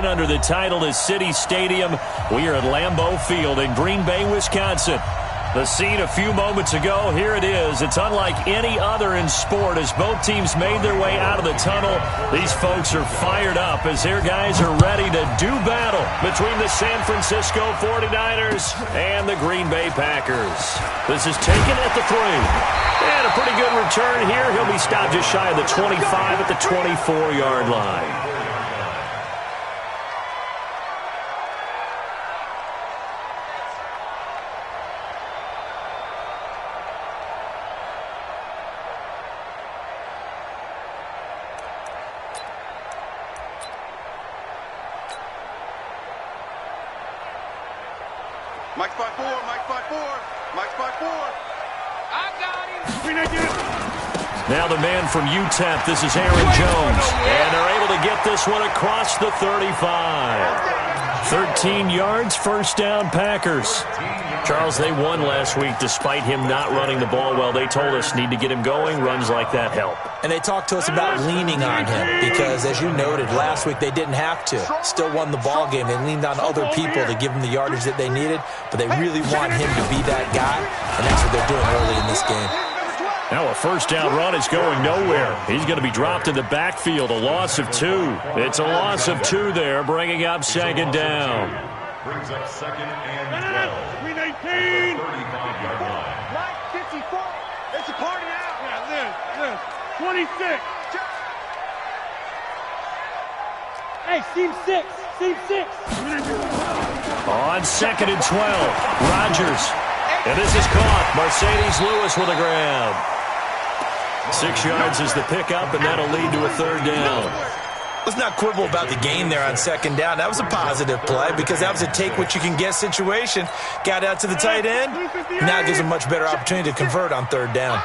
One under the title is City Stadium. We are at Lambeau Field in Green Bay, Wisconsin. The scene a few moments ago, here it is. It's unlike any other in sport as both teams made their way out of the tunnel. These folks are fired up as their guys are ready to do battle between the San Francisco 49ers and the Green Bay Packers. This is taken at the 3. And a pretty good return here. He'll be stopped just shy of the 25 at the 24-yard line. Mike's by 4, Mike's by 4, Mike's by 4. I got him. Now the man from UTEP, this is Aaron Jones. And they're able to get this one across the 35. 13 yards, first down, Packers. Charles, they won last week despite him not running the ball well. They told us need to get him going. Runs like that help. And they talked to us about leaning on him because, as you noted, last week they didn't have to. Still won the ball game. They leaned on other people to give them the yardage that they needed, but they really want him to be that guy, and that's what they're doing early in this game. Now a first down run is going nowhere. He's going to be dropped in the backfield, a loss of 2. It's a loss of 2 there, bringing up second down. Brings up second and 12. 319. 35-yard line. Right, 54. It's a party out. Yeah, this. 26. Hey, seam 6. Seam 6. On second and 12, Rodgers. And this is caught. Mercedes Lewis with a grab. 6 yards is the pickup, and that'll lead to a third down. Let's not quibble about the gain there on second down. That was a positive play because that was a take-what-you-can-get situation. Got out to the tight end. Now it gives a much better opportunity to convert on third down.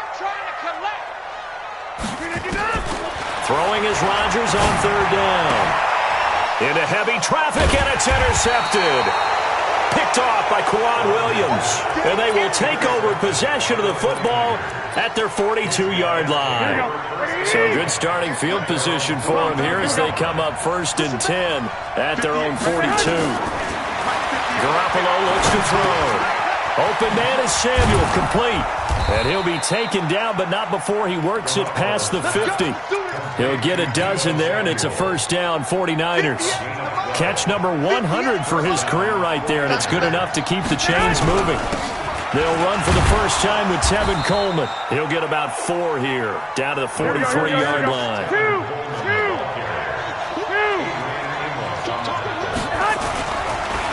Throwing is Rodgers on third down. Into heavy traffic, and it's intercepted. Picked off by Kwan Williams. And they will take over possession of the football at their 42-yard line. So good starting field position for them here as they come up first and 10 at their own 42. Garoppolo looks to throw. Open man is Samuel, complete. And he'll be taken down, but not before he works it past the 50. He'll get a dozen there, and it's a first down, 49ers. Catch number 100 for his career right there, and it's good enough to keep the chains moving. They'll run for the first time with Tevin Coleman. He'll get about 4 here, down to the 43-yard line.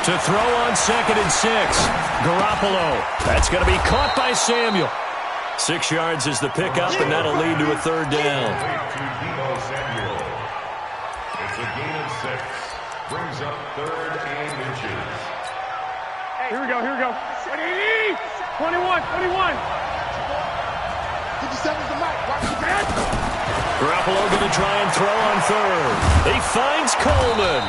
To throw on second and 6, Garoppolo. That's going to be caught by Samuel. 6 yards is the pickup, and that'll lead to a third down. It's a gain of 6. Brings up third and inches. Here we go. 21. 57's the mic. Watch the man. Garoppolo going to try and throw on third. He finds Coleman.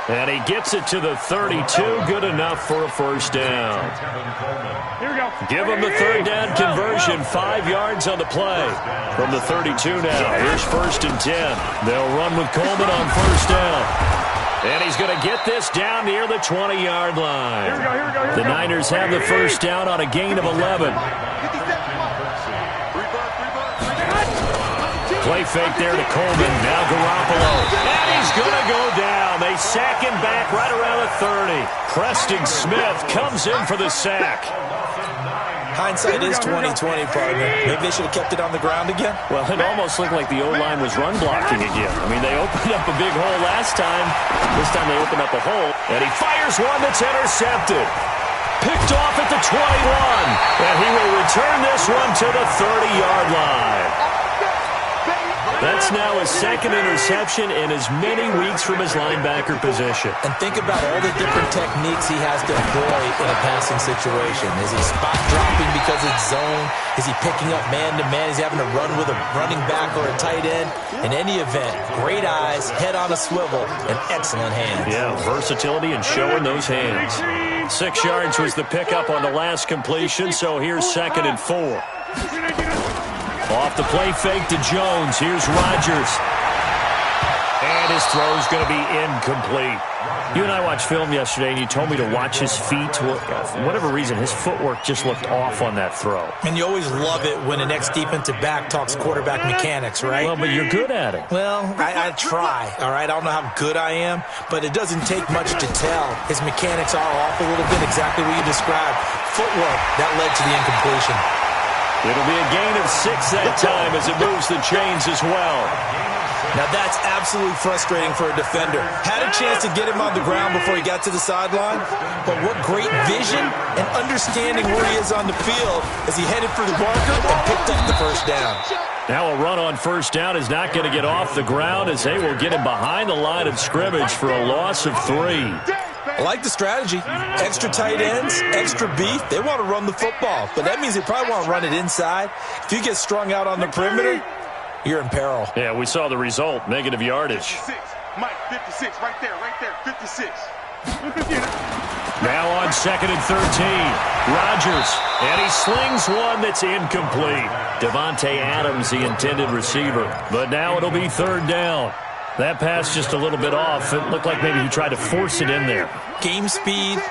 And he gets it to the 32. Good enough for a first down. Here we go. Give him the third down conversion. 5 yards on the play. From the 32 now. Here's first and 10. They'll run with Coleman on first down. And he's going to get this down near the 20-yard line. Here we go. The Niners have the first down on a gain of 11. Play fake there to Coleman. Now Garoppolo. And he's going to go down. They sack him back right around the 30. Preston Smith comes in for the sack. Hindsight is 20/20, partner. Maybe they should have kept it on the ground again. Well, it almost looked like the O-line was run blocking again. I mean, they opened up a big hole last time. This time they opened up a hole. And he fires one that's intercepted. Picked off at the 21. And he will return this one to the 30-yard line. That's now his second interception in as many weeks from his linebacker position. And think about all the different techniques he has to employ in a passing situation. Is he spot dropping because it's zone? Is he picking up man-to-man? Is he having to run with a running back or a tight end? In any event, great eyes, head on a swivel, and excellent hands. Yeah, versatility and showing those hands. 6 yards was the pickup on the last completion, so here's second and 4. Off the play fake to Jones. Here's Rodgers. And his throw is going to be incomplete. You and I watched film yesterday, and you told me to watch his feet. For whatever reason, his footwork just looked off on that throw. And you always love it when an ex-defensive back talks quarterback mechanics, right? Well, but you're good at it. Well, I try, all right? I don't know how good I am, but it doesn't take much to tell. His mechanics are off a little bit, exactly what you described. Footwork, that led to the incompletion. It'll be a gain of 6 that time as it moves the chains as well. Now, that's absolutely frustrating for a defender. Had a chance to get him on the ground before he got to the sideline, but what great vision and understanding where he is on the field as he headed for the marker and picked up the first down. Now a run on first down is not going to get off the ground as they will get him behind the line of scrimmage for a loss of 3. I like the strategy. Extra tight ends, extra beef. They want to run the football, but that means they probably want to run it inside. If you get strung out on the perimeter, you're in peril. Yeah, we saw the result, negative yardage. 56. Mike, 56, right there, 56. Now on 2nd and 13, Rodgers, and he slings one that's incomplete. Davante Adams, the intended receiver, but now it'll be 3rd down. That pass just a little bit off. It looked like maybe he tried to force it in there. Game speed,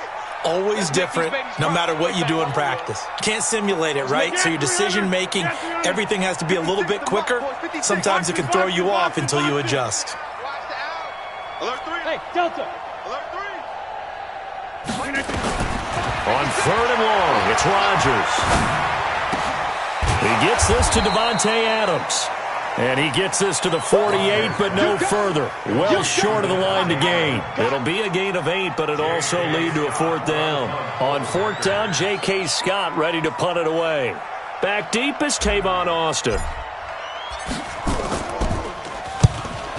always different, no matter what you do in practice. Can't simulate it, right? So your decision-making, everything has to be a little bit quicker. Sometimes it can throw you off until you adjust. Alert 3. Hey, Delta. Alert 3. On 3rd and long, it's Rodgers. He gets this to Davante Adams. And he gets this to the 48, but no further. Well short of the line to gain. It'll be a gain of 8, but it'll also lead to a 4th down. On 4th down, J.K. Scott ready to punt it away. Back deep is Tavon Austin.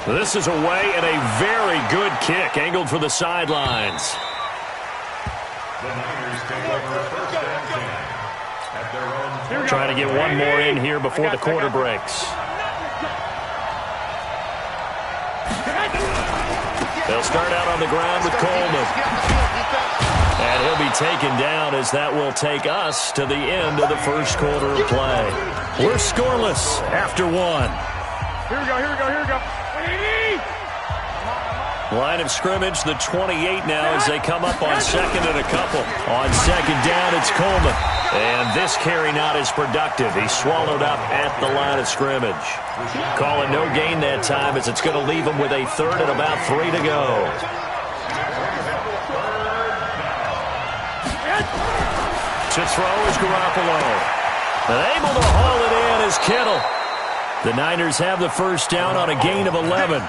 This is away and a very good kick, angled for the sidelines. The Niners take over 1st and 10 at their own. Trying to get one more in here before the quarter breaks. They'll start out on the ground with Coleman. And he'll be taken down as that will take us to the end of the first quarter of play. We're scoreless after 1. Here we go. Line of scrimmage, the 28 now as they come up on 2nd and a couple. On 2nd down, it's Coleman. And this carry not as productive. He's swallowed up at the line of scrimmage. Calling no gain that time as it's going to leave him with a 3rd and about 3 to go. To throw is Garoppolo. And able to haul it in is Kittle. The Niners have the first down on a gain of 11.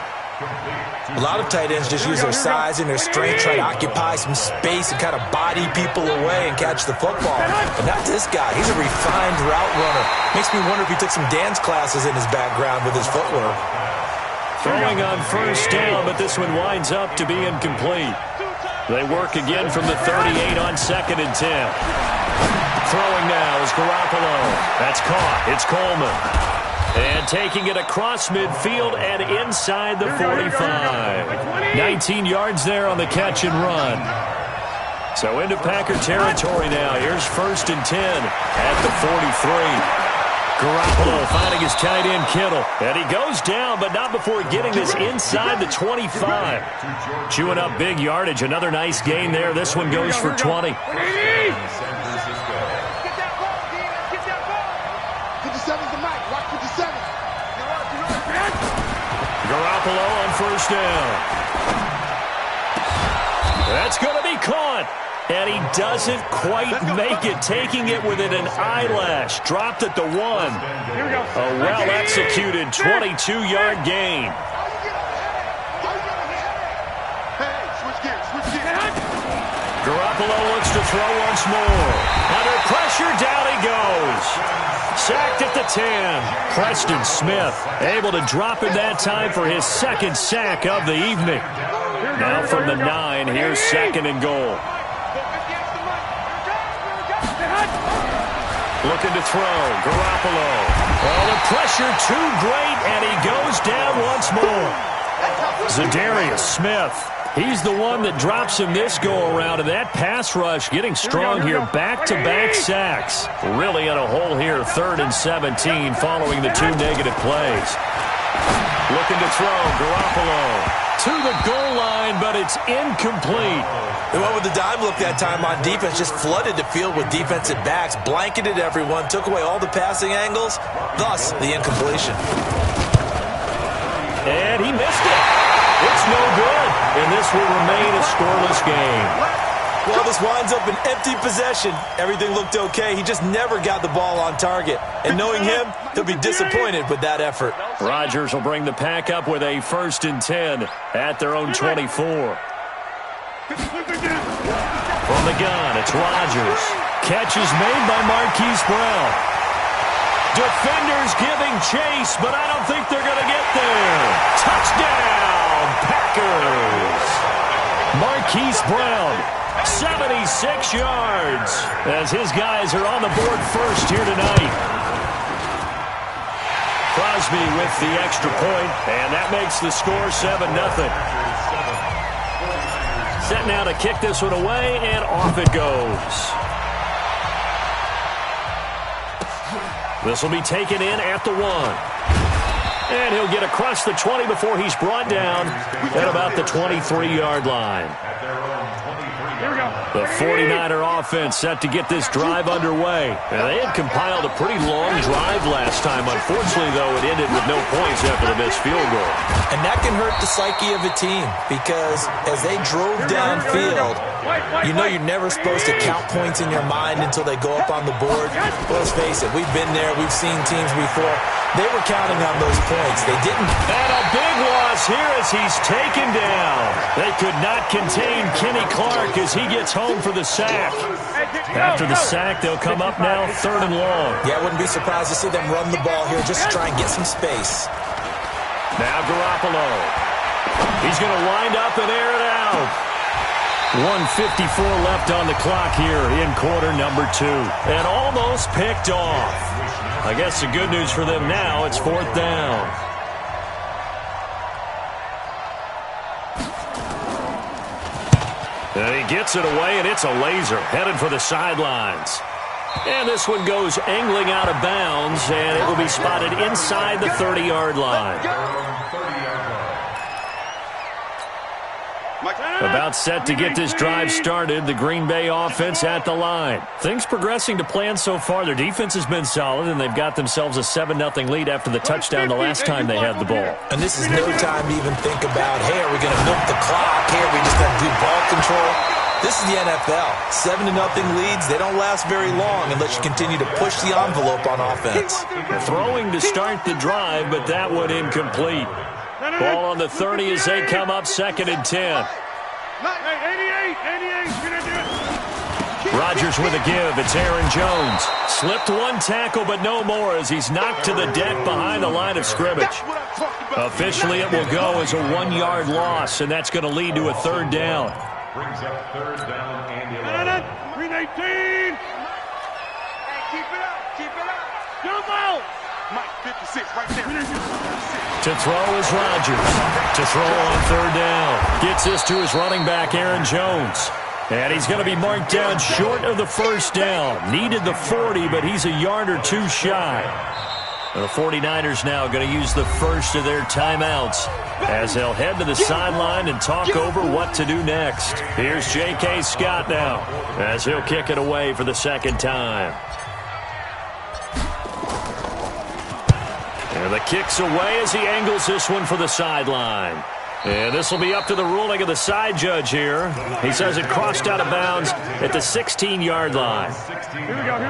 A lot of tight ends just use their size and their strength, try to occupy some space and kind of body people away and catch the football. But not this guy. He's a refined route runner. Makes me wonder if he took some dance classes in his background with his footwork. Throwing on first down, but this one winds up to be incomplete. They work again from the 38 on 2nd and 10. Throwing now is Garoppolo. That's caught. It's Coleman. And taking it across midfield and inside the 45. 19 yards there on the catch and run. So into Packer territory now. Here's 1st and 10 at the 43. Garoppolo finding his tight end Kittle. And he goes down, but not before getting this inside the 25. Chewing up big yardage. Another nice gain there. This one goes for 20. Garoppolo on first down. That's going to be caught. And he doesn't quite make it, taking it within an eyelash. Dropped at the 1. A well-executed 22-yard gain. Garoppolo looks to throw once more. Under pressure, down he goes. Sacked at the 10. Preston Smith able to drop him that time for his 2nd sack of the evening. Now from the 9, here's 2nd and goal. Looking to throw. Garoppolo. Oh, the pressure too great, and he goes down once more. Za'Darius Smith. He's the one that drops him this go-around, and that pass rush getting strong here. Back-to-back sacks. Really in a hole here, 3rd and 17 following the 2 negative plays. Looking to throw. Garoppolo to the goal line, but it's incomplete. They went with the dime look that time on defense, just flooded the field with defensive backs, blanketed everyone, took away all the passing angles, thus the incompletion. And he missed it. It's no good, and this will remain a scoreless game. Well, this winds up an empty possession. Everything looked okay. He just never got the ball on target. And knowing him, he'll be disappointed with that effort. Rodgers will bring the pack up with a 1st and 10 at their own 24. From the gun, it's Rodgers. Catch is made by Marquise Brown. Defenders giving chase, but I don't think they're going to get there. Touchdown, Packers. Marquise Brown, 76 yards, as his guys are on the board first here tonight. Crosby with the extra point, and that makes the score 7-0. Set now to kick this one away, and off it goes. This will be taken in at the 1. And he'll get across the 20 before he's brought down at about the 23-yard line. The 49er offense set to get this drive underway. And they had compiled a pretty long drive last time. Unfortunately, though, it ended with no points after the missed field goal. And that can hurt the psyche of a team because as they drove downfield, you know you're never supposed to count points in your mind until they go up on the board. Well, let's face it, we've been there. We've seen teams before. They were counting on those points. They didn't. And a big loss here as he's taken down. They could not contain Kenny Clark as he gets home for the sack. After the sack, they'll come up now 3rd and long. Yeah, I wouldn't be surprised to see them run the ball here just to try and get some space. Now Garoppolo. He's going to wind up and air it out. 1:54 left on the clock here in quarter number 2. And almost picked off. I guess the good news for them now, it's 4th down. And he gets it away, and it's a laser headed for the sidelines. And this one goes angling out of bounds, and it will be spotted inside the 30-yard line. About set to get this drive started, the Green Bay offense at the line. Things progressing to plan so far. Their defense has been solid, and they've got themselves a 7-0 lead after the touchdown the last time they had the ball. And this is no time to even think about, hey, are we going to milk the clock? Hey, are we just going to do ball control? This is the NFL. 7-0 leads, they don't last very long unless you continue to push the envelope on offense. Throwing to start the drive, but that one incomplete. Ball on the 30 as they come up 2nd and 10. Rodgers with a give. It's Aaron Jones. Slipped one tackle, but no more as he's knocked to the deck behind the line of scrimmage. Officially, it will go as a 1-yard loss, and that's going to lead to a 3rd down. Brings up 3rd down and 11. 3-18. Keep it up. Keep it up. Jump out. Mike, 56 right there. To throw is Rodgers. To throw on 3rd down. Gets this to his running back, Aaron Jones. And he's going to be marked down short of the 1st down. Needed the 40, but he's a yard or 2 shy. The 49ers now going to use the first of their timeouts as they'll head to the sideline and talk over what to do next. Here's J.K. Scott now as he'll kick it away for the 2nd time. And the kick's away as he angles this one for the sideline. And this will be up to the ruling of the side judge here. He says it crossed out of bounds at the 16-yard line. Here we go.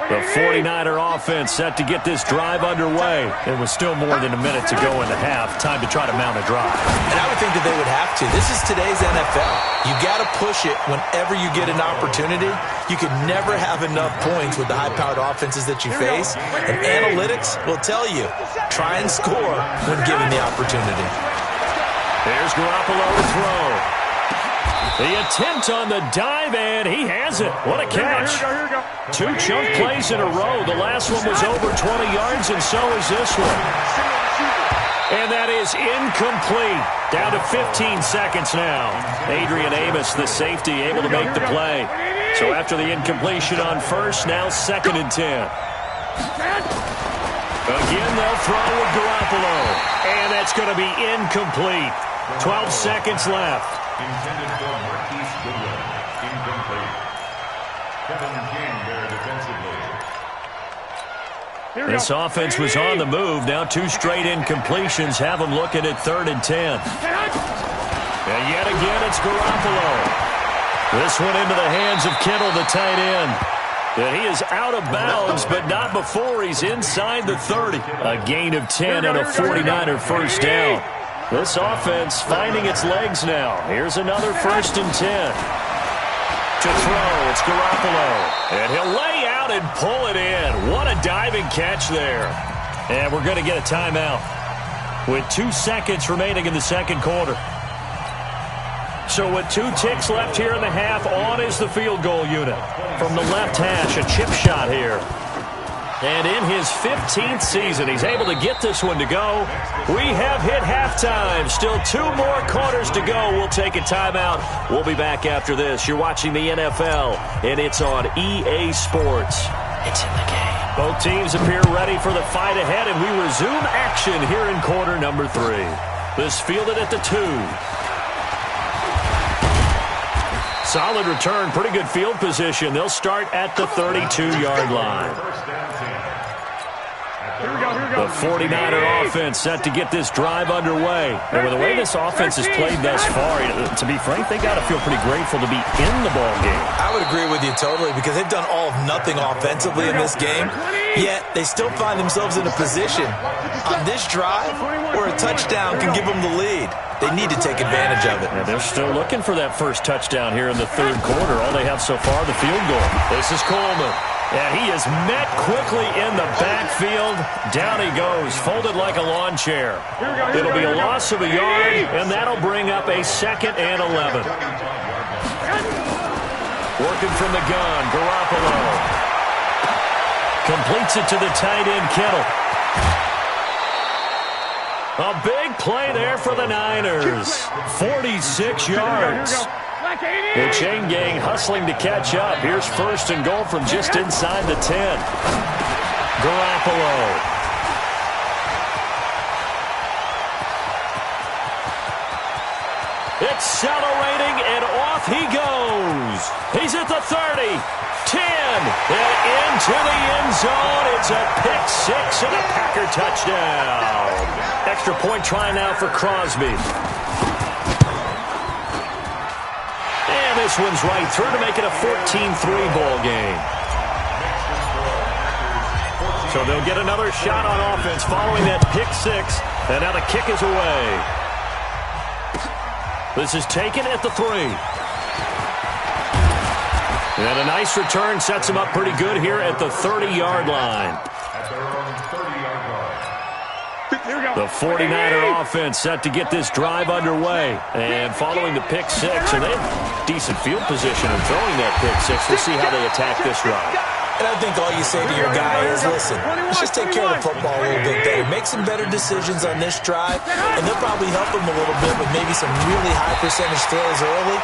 The 49er offense set to get this drive underway. It was still more than a minute to go in the half. Time to try to mount a drive. And I would think that they would have to. This is today's NFL. You got to push it whenever you get an opportunity. You can never have enough points with the high-powered offenses that you face. And analytics will tell you, try and score when given the opportunity. There's Garoppolo to throw. The attempt on the dive, and he has it. What a catch. Here we go. 2 chunk plays in a row. The last one was over 20 yards, and so is this one. And that is incomplete. Down to 15 seconds now. Adrian Amos, the safety, able to make the play. So after the incompletion on first, now 2nd and 10. Again, they'll throw with Garoppolo. And that's going to be incomplete. 12 seconds left. Intended for Marquise Goodwin. Incomplete. Kevin King there defensively. This offense was on the move. Now 2 straight incompletions have them looking at 3rd and 10. And yet again, it's Garoppolo. This one into the hands of Kittle, the tight end. And he is out of bounds, but not before he's inside the 30. A gain of 10 and a 49er first down. This offense finding its legs now. Here's another 1st and 10. To throw, it's Garoppolo. And he'll lay out and pull it in. What a diving catch there. And we're going to get a timeout with 2 seconds remaining in the second quarter. So with 2 ticks left here in the half, on is the field goal unit. From the left hash, a chip shot here. And in his 15th season, he's able to get this one to go. We have hit halftime. Still 2 more quarters to go. We'll take a timeout. We'll be back after this. You're watching the NFL, and it's on EA Sports. It's in the game. Both teams appear ready for the fight ahead, and we resume action here in quarter number 3. This fielded at the 2. Solid return, pretty good field position. They'll start at the 32-yard line. The 49er offense set to get this drive underway. And with the way this offense has played thus far, to be frank, they got to feel pretty grateful to be in the ball game. I would agree with you totally because they've done all of nothing offensively in this game, yet they still find themselves in a position on this drive where a touchdown can give them the lead. They need to take advantage of it. And they're still looking for that first touchdown here in the 3rd quarter. All they have so far, the field goal. This is Coleman. And he is met quickly in the backfield. Down he goes, folded like a lawn chair. It'll be a loss of a yard, and that'll bring up a 2nd and 11. Working from the gun, Garoppolo. Completes it to the tight end, Kittle. A big play there for the Niners. 46 yards. The chain gang hustling to catch up. Here's 1st and goal from just inside the 10. Garoppolo. Accelerating, and off he goes. He's at the 30, 10, and into the end zone. It's a pick 6 and a Packer touchdown. Extra point try now for Crosby. And this one's right through to make it a 14-3 ball game. So they'll get another shot on offense following that pick 6, and now the kick is away. This is taken at the 3. And a nice return sets him up pretty good here at the 30-yard line. The 49er offense set to get this drive underway. And following the pick 6, and they have decent field position in throwing that pick 6. We'll see how they attack this drive. And I think all you say to your guy is, listen, let's just take care of the football a little bit better. Make some better decisions on this drive, and they'll probably help him a little bit with maybe some really high percentage throws early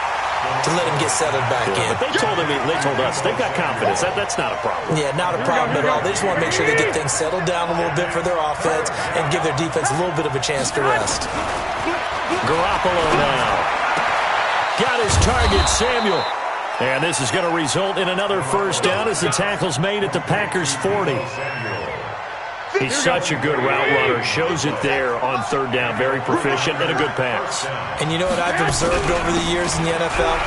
to let him get settled back in. But they told us they've got confidence. That's not a problem. Yeah, not a problem at all. They just want to make sure they get things settled down a little bit for their offense and give their defense a little bit of a chance to rest. Garoppolo now. Got his target, Samuel. And this is going to result in another first down as the tackle's made at the Packers' 40. He's such a good route runner. Shows it there on 3rd down. Very proficient and a good pass. And you know what I've observed over the years in the NFL?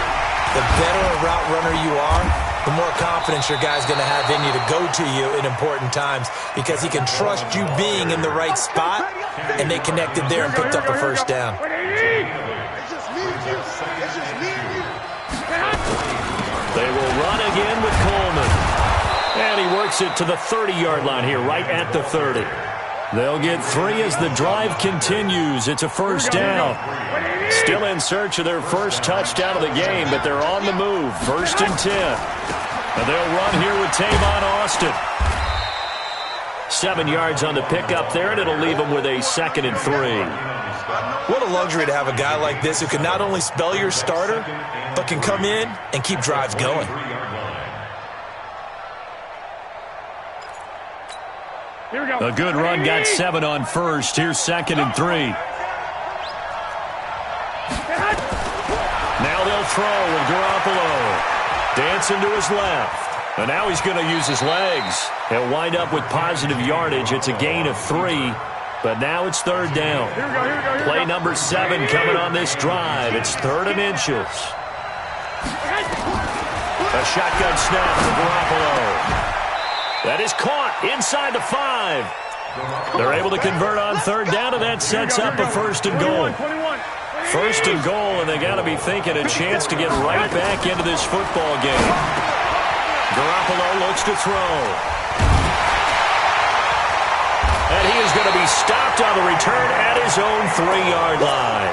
The better a route runner you are, the more confidence your guy's going to have in you to go to you in important times because he can trust you being in the right spot, and they connected there and picked up a first down. They will run again with Coleman. And he works it to the 30-yard line here, right at the 30. They'll get 3 as the drive continues. It's a first down. Still in search of their first touchdown of the game, but they're on the move. 1st and 10. And they'll run here with Tavon Austin. 7 yards on the pickup there, and it'll leave them with a 2nd and 3. What a luxury to have a guy like this who can not only spell your starter, but can come in and keep drives going. Here we go. A good run got 7 on first. Here's 2nd and 3. Now they'll throw with Garoppolo. Dancing to his left. And now he's going to use his legs. He'll wind up with positive yardage. It's a gain of 3. But now it's 3rd down. Play number 7 coming on this drive. It's 3rd and inches. A shotgun snap for Garoppolo. That is caught inside the 5. They're able to convert on 3rd down, and that sets up a 1st and goal. 1st and goal, and they got to be thinking a chance to get right back into this football game. Garoppolo looks to throw. And he is going to be stopped on the return at his own 3-yard line.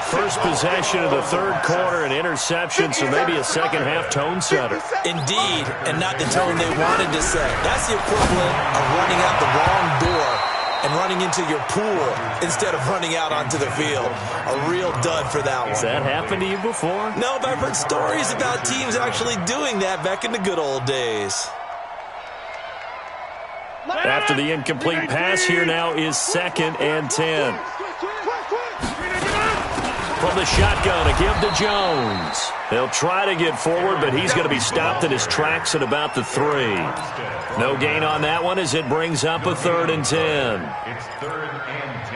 First possession of the 3rd quarter, an interception, so maybe a second-half tone setter. Indeed, and not the tone they wanted to set. That's the equivalent of running out the wrong door and running into your pool instead of running out onto the field. A real dud for that one. Has that happened to you before? No, but I've heard stories about teams actually doing that back in the good old days. After the incomplete pass, here now is 2nd and 10. From the shotgun, a give to Jones. They'll try to get forward, but he's going to be stopped in his tracks at about the 3. No gain on that one as it brings up a 3rd and 10. It's 3rd and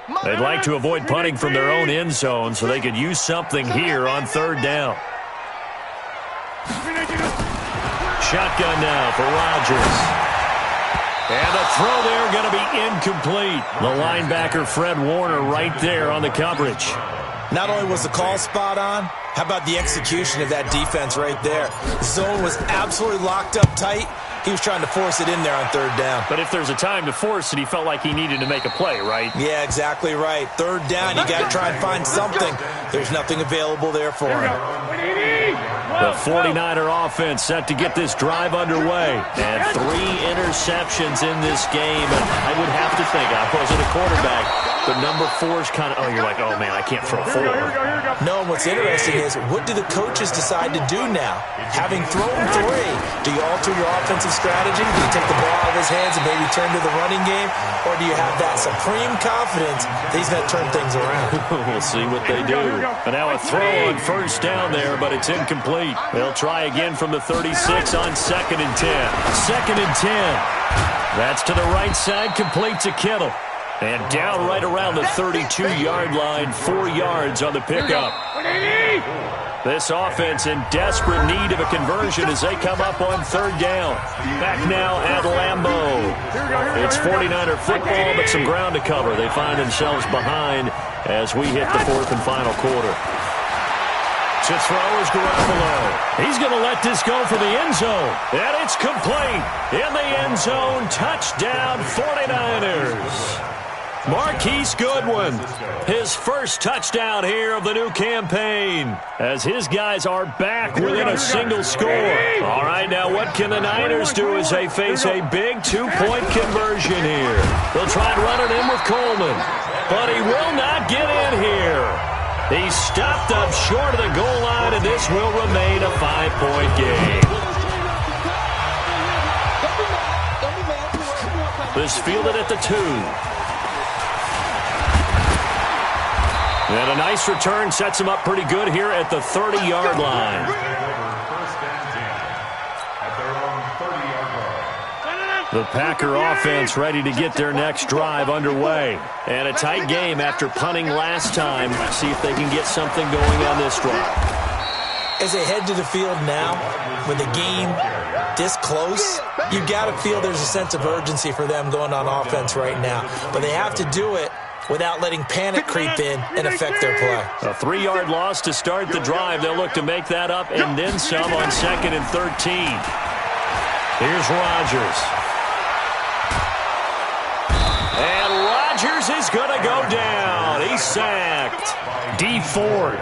10. They'd like to avoid punting from their own end zone so they could use something here on 3rd down. Shotgun now for Rodgers. And the throw there going to be incomplete. The linebacker, Fred Warner, right there on the coverage. Not only was the call spot on, how about the execution of that defense right there? Zone was absolutely locked up tight. He was trying to force it in there on 3rd down. But if there's a time to force it, he felt like he needed to make a play, right? Yeah, exactly right. 3rd down, you got to try and find something. There's nothing available there for him. The 49er offense set to get this drive underway. And 3 interceptions in this game. And I would have to think, I wasn't a quarterback, but number 4 is kind of, you're like, oh, man, I can't throw 4. No, what's interesting is, what do the coaches decide to do now? Having thrown 3, do you alter your offensive strategy? Do you take the ball out of his hands and maybe turn to the running game? Or do you have that supreme confidence that he's going to turn things around? We'll see what they do. And now a throw on 1st down there, but it's incomplete. They'll try again from the 36 on 2nd and 10. 2nd and 10. That's to the right side, complete to Kittle. And down right around the 32-yard line, 4 yards on the pickup. This offense in desperate need of a conversion as they come up on 3rd down. Back now at Lambeau. It's 49er football, but some ground to cover. They find themselves behind as we hit the 4th and final quarter. To throw is Garoppolo. He's going to let this go for the end zone. And it's complete. In the end zone, touchdown 49ers. Marquise Goodwin, his first touchdown here of the new campaign, as his guys are back within a single score. All right, now what can the Niners do as they face a big 2-point conversion here? They'll try and run it in with Coleman, but he will not get in here. He's stopped up short of the goal line, and this will remain a 5-point game. This fielded at the 2. And a nice return sets him up pretty good here at the 30-yard line. The Packer offense ready to get their next drive underway. And a tight game after punting last time. See if they can get something going on this drive. As they head to the field now, with the game this close, you got to feel there's a sense of urgency for them going on offense right now. But they have to do it without letting panic creep in and affect their play. A 3-yard loss to start the drive. They'll look to make that up and then some on 2nd and 13. Here's Rodgers. And Rodgers is going to go down. He's sacked. Dee Ford.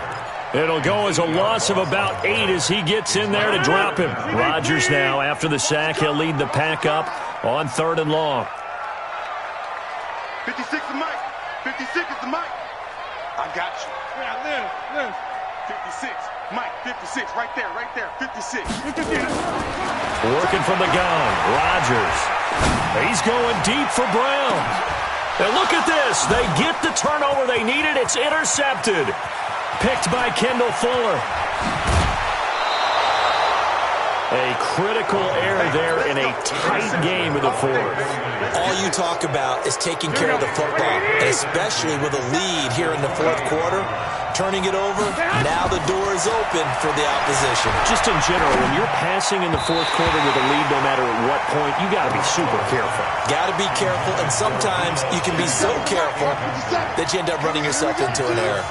It'll go as a loss of about 8 as he gets in there to drop him. Rodgers now, after the sack, he'll lead the pack up on 3rd and long. 56 is Mike. 56 is the Mike. I got you. Yeah, live. 56. Mike, 56, right there, 56. Working from the gun, Rodgers. He's going deep for Brown. And look at this. They get the turnover they needed. It's intercepted. Picked by Kendall Fuller. A critical error there in a tight game of the fourth. All you talk about is taking care of the football, and especially with a lead here in the fourth quarter. Turning it over, now the door is open for the opposition. Just in general, when you're passing in the fourth quarter with a lead, no matter at what point, you got to be super careful. Got to be careful, and sometimes you can be so careful that you end up running yourself into an error.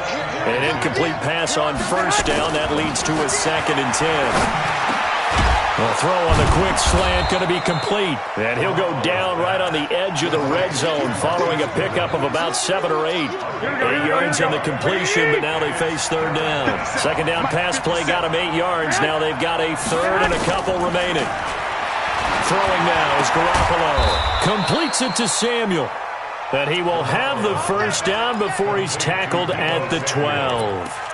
An incomplete pass on first down. That leads to a 2nd and 10. The throw on the quick slant going to be complete. And he'll go down right on the edge of the red zone following a pickup of about 7 or 8. 8 yards on the completion, but now they face third down. Second down pass play got him 8 yards. Now they've got a third and a couple remaining. Throwing now is Garoppolo. Completes it to Samuel. And he will have the first down before he's tackled at the 12.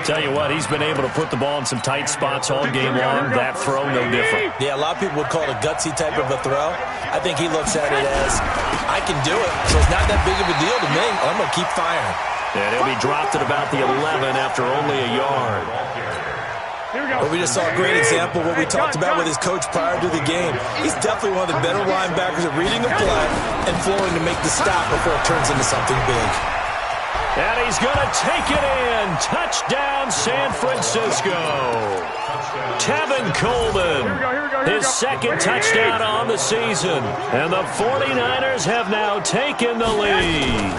Tell you what, he's been able to put the ball in some tight spots all game long. That throw, no different. Yeah, a lot of people would call it a gutsy type of a throw. I think he looks at it as, I can do it, so it's not that big of a deal to me. I'm going to keep firing. And he'll be dropped at about the 11 after only a yard. Well, we just saw a great example of what we talked about with his coach prior to the game. He's definitely one of the better linebackers at reading a play and flowing to make the stop before it turns into something big. And he's going to take it in. Touchdown, San Francisco. Tevin Coleman, his 2nd touchdown on the season. And the 49ers have now taken the lead.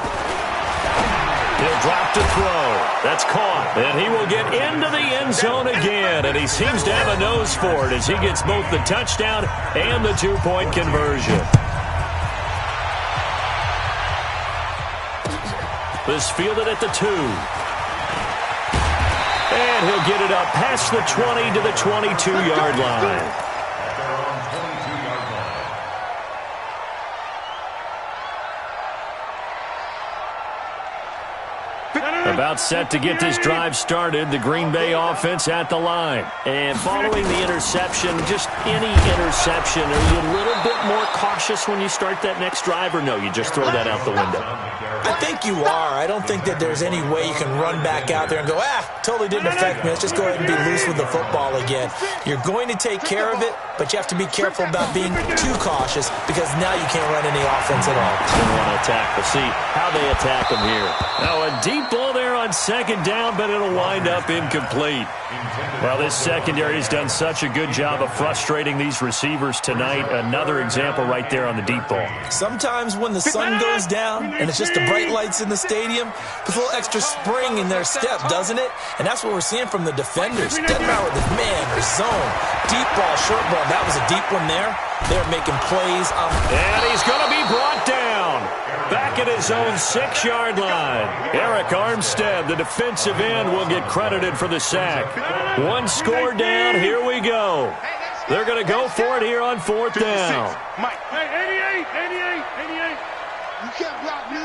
He'll drop to throw. That's caught. And he will get into the end zone again. And he seems to have a nose for it as he gets both the touchdown and the 2-point conversion. This fielded at the 2. And he'll get it up past the 20 to the 22-yard line. About set to get this drive started, the Green Bay offense at the line. And following the interception, just any interception, are you a little bit more cautious when you start that next drive, or no, you just throw that out the window? I think you are. I don't think that there's any way you can run back out there and go, totally didn't affect me. Let's just go ahead and be loose with the football again. You're going to take care of it, but you have to be careful about being too cautious because now you can't run any offense at all. Don't want to attack, but see how they attack them here. Now a deep ball there on 2nd down, but it'll wind up incomplete. Well, this secondary has done such a good job of frustrating these receivers tonight. Another example right there on the deep ball. Sometimes when the sun goes down and it's just the bright lights in the stadium, puts a little extra spring in their step, doesn't it? And that's what we're seeing from the defenders. Doesn't matter with the man or zone. Deep ball, short ball. That was a deep one there. They're making plays. And he's going to be brought down. Back at his own 6-yard line. Eric Armstead, the defensive end, will get credited for the sack. 1 score down. Here we go. They're going to go for it here on 4th down. Mike. Hey, 88. You can't block me.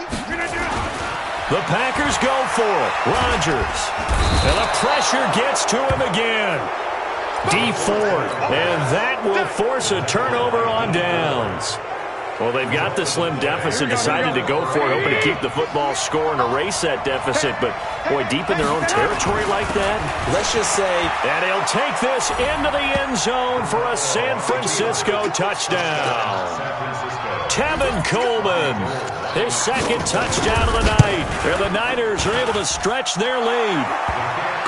The Packers go for it. Rodgers. And the pressure gets to him again. D Ford. And that will force a turnover on downs. Well, they've got the slim deficit, decided to go for it, hoping to keep the football score and erase that deficit. But, boy, deep in their own territory like that. Let's just say. And he'll take this into the end zone for a San Francisco touchdown. Tevin Coleman, his 2nd touchdown of the night. And the Niners are able to stretch their lead.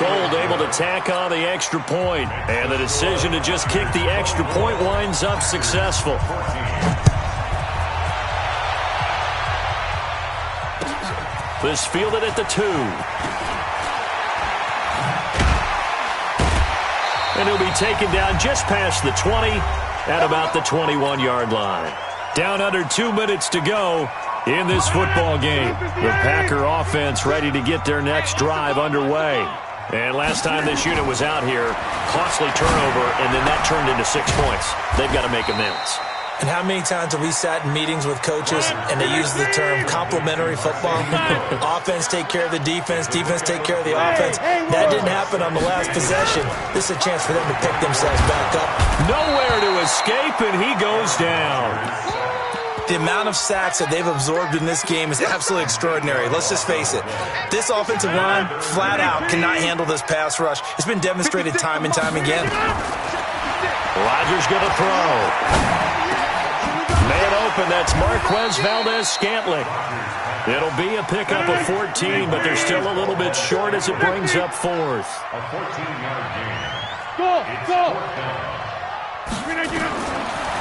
Gold able to tack on the extra point. And the decision to just kick the extra point winds up successful. This fielded at the 2. And he'll be taken down just past the 20 at about the 21-yard line. Down under 2 minutes to go in this football game. The Packer offense ready to get their next drive underway. And last time this unit was out here, costly turnover, and then that turned into 6 points. They've got to make amends. And how many times have we sat in meetings with coaches and they use the term complementary football? Offense take care of the defense, defense take care of the offense. That didn't happen on the last possession. This is a chance for them to pick themselves back up. Nowhere to escape, and he goes down. The amount of sacks that they've absorbed in this game is absolutely extraordinary. Let's just face it. This offensive line, flat out, cannot handle this pass rush. It's been demonstrated time and time again. Rodgers going to throw. Man open, that's Marquez Valdes-Scantling. It'll be a pickup of 14, but they're still a little bit short as it brings up fourth. A 14-yard gain. Go!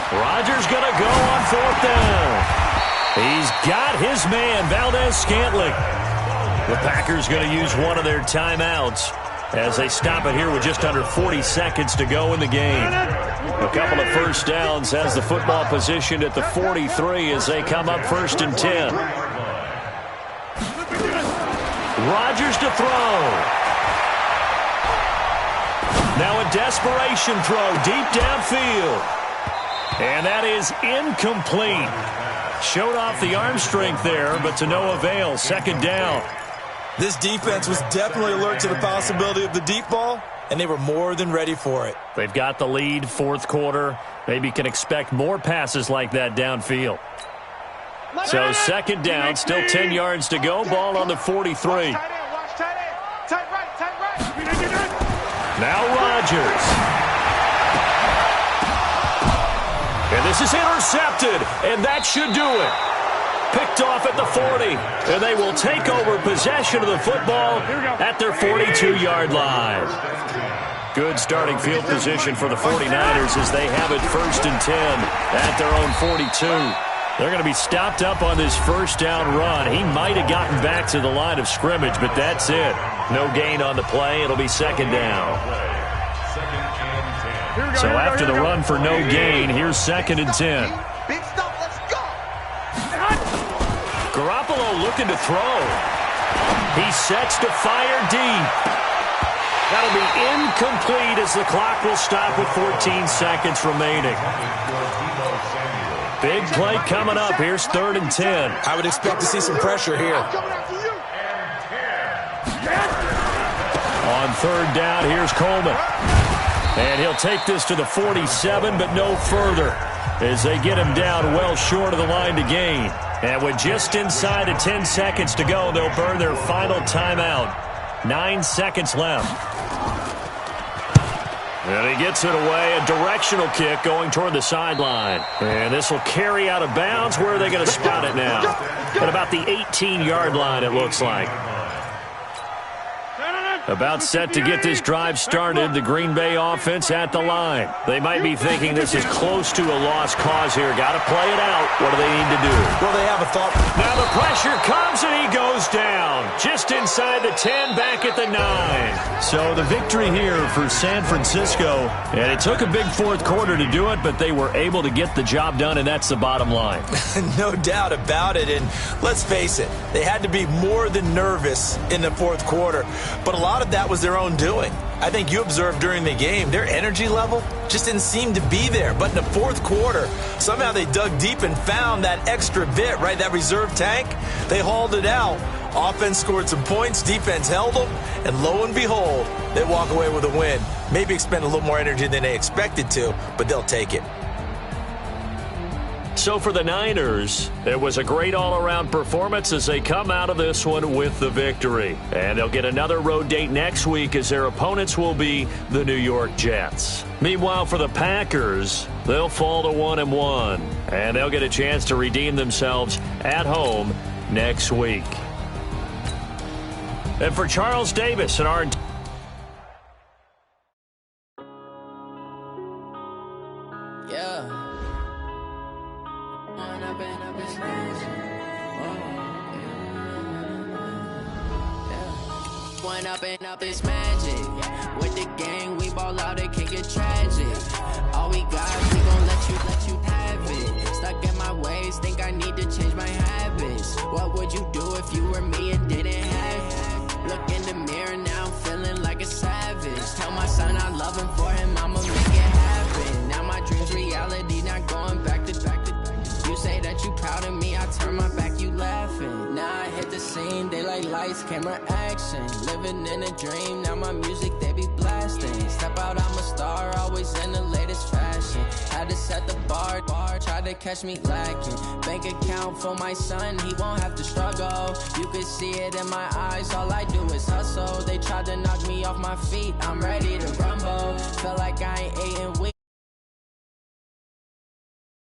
Rodgers going to go on fourth down. He's got his man, Valdes-Scantling. The Packers going to use one of their timeouts as they stop it here with just under 40 seconds to go in the game. A couple of first downs has the football positioned at the 43 as they come up 1st and 10. Rodgers to throw. Now a desperation throw deep downfield. And that is incomplete. Showed off the arm strength there, but to no avail. 2nd down. This defense was definitely alert to the possibility of the deep ball, and they were more than ready for it. They've got the lead, 4th quarter. Maybe can expect more passes like that downfield. So 2nd down, still 10 yards to go. Ball on the 43. Now Rodgers. And this is intercepted, and that should do it. Picked off at the 40, and they will take over possession of the football at their 42-yard line. Good starting field position for the 49ers as they have it 1st and 10 at their own 42. They're going to be stopped up on this 1st down run. He might have gotten back to the line of scrimmage, but that's it. No gain on the play. It'll be 2nd down. So after the run for no gain, here's 2nd and 10. Big stuff, let's go! Garoppolo looking to throw. He sets to fire deep. That'll be incomplete as the clock will stop with 14 seconds remaining. Big play coming up. Here's 3rd and 10. I would expect to see some pressure here. On 3rd down, here's Coleman. And he'll take this to the 47, but no further as they get him down well short of the line to gain. And with just inside of 10 seconds to go, they'll burn their final timeout. 9 seconds left. And he gets it away, a directional kick going toward the sideline. And this will carry out of bounds. Where are they going to spot it now? At about the 18-yard line, it looks like. About set to get this drive started, the Green Bay offense at the line. They might be thinking this is close to a lost cause here. Got to play it out. What do they need to do? Well, they have a thought. Now the pressure comes and he goes down. Just inside the 10, back at the 9. So the victory here for San Francisco. And it took a big 4th quarter to do it, but they were able to get the job done, and that's the bottom line. No doubt about it. And let's face it, they had to be more than nervous in the 4th quarter. But a lot of that was their own doing. I think you observed during the game, their energy level just didn't seem to be there. But in the 4th quarter, somehow they dug deep and found that extra bit, right? That reserve tank. They hauled it out. Offense scored some points, defense held them, and lo and behold, they walk away with a win. Maybe expend a little more energy than they expected to, but they'll take it. So for the Niners, it was a great all-around performance as they come out of this one with the victory. And they'll get another road date next week as their opponents will be the New York Jets. Meanwhile, for the Packers, they'll fall to 1-1. And they'll get a chance to redeem themselves at home next week. And for Charles Davis and our... Up is magic. With the gang, we ball out, it can get tragic. All we got, we gon' let you have it. Stuck in my ways, think I need to change my habits. What would you do if you were me and didn't have it? Look in the mirror now, I'm feeling like a savage. Tell my son I love him, for him I'ma make it happen. Now my dreams reality, not going back to back. proud of me, I turn my back, you laughing. Now I hit the scene, they like lights, camera, action. Living in a dream, now my music, they be blasting. Step out, I'm a star, always in the latest fashion. Had to set the bar, try to catch me lacking. Bank account for my son, he won't have to struggle. You could see it in my eyes, all I do is hustle. They tried to knock me off my feet, I'm ready to run